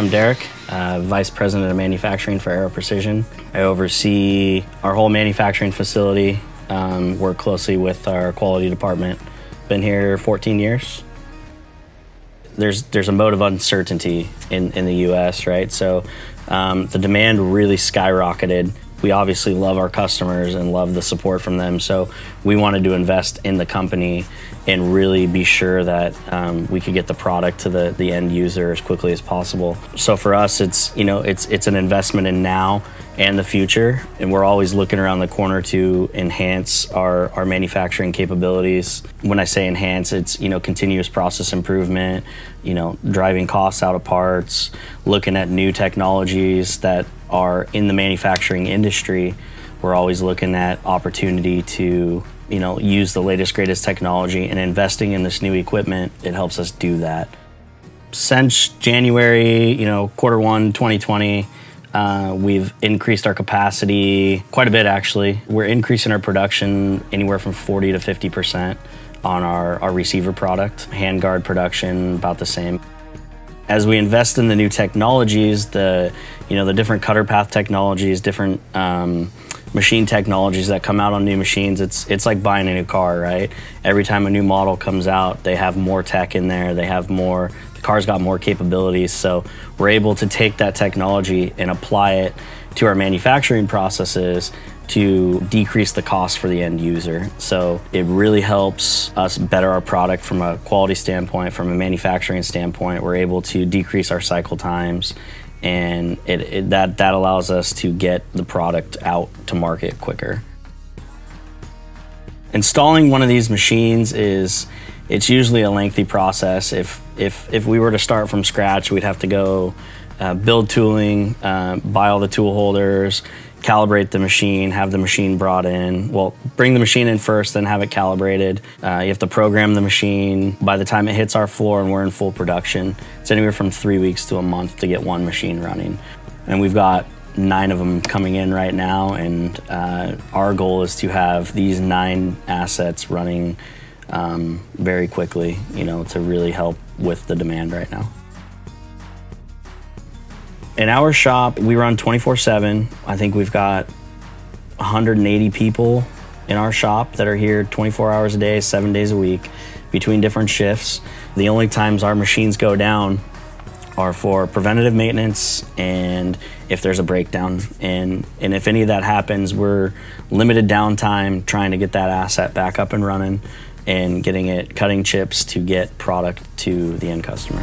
I'm Derek, Vice President of Manufacturing for Aero Precision. I oversee our whole manufacturing facility, work closely with our quality department. Been here 14 years. There's a mode of uncertainty in the US, right? So the demand really skyrocketed. We obviously love our customers and love the support from them, so we wanted to invest in the company and really be sure that we could get the product to the end user as quickly as possible. So for us, it's an investment in now and the future, and we're always looking around the corner to enhance our manufacturing capabilities. When I say enhance, it's continuous process improvement, driving costs out of parts, looking at new technologies that are in the manufacturing industry. We're always looking at opportunity to use the latest, greatest technology, and investing in this new equipment, it helps us do that. Since January, Q1 2020, we've increased our capacity quite a bit, actually. We're increasing our production anywhere from 40 to 50% on our receiver product. Handguard production, about the same. As we invest in the new technologies, the different cutter path technologies, different machine technologies that come out on new machines, it's like buying a new car, right? Every time a new model comes out, they have more tech in there, the car's got more capabilities, so we're able to take that technology and apply it to our manufacturing processes to decrease the cost for the end user. So it really helps us better our product from a quality standpoint, from a manufacturing standpoint. We're able to decrease our cycle times, and that allows us to get the product out to market quicker. Installing one of these machines it's usually a lengthy process. If we were to start from scratch, we'd have to go build tooling, buy all the tool holders, calibrate the machine, have the machine brought in. Well, bring the machine in first, then have it calibrated. You have to program the machine. By the time it hits our floor and we're in full production, it's anywhere from 3 weeks to a month to get one machine running. And we've got 9 of them coming in right now, and our goal is to have these 9 assets running very quickly, to really help with the demand right now. In our shop, we run 24/7. I think we've got 180 people in our shop that are here 24 hours a day, 7 days a week, between different shifts. The only times our machines go down are for preventative maintenance and if there's a breakdown. And if any of that happens, we're limited downtime trying to get that asset back up and running and getting it cutting chips to get product to the end customer.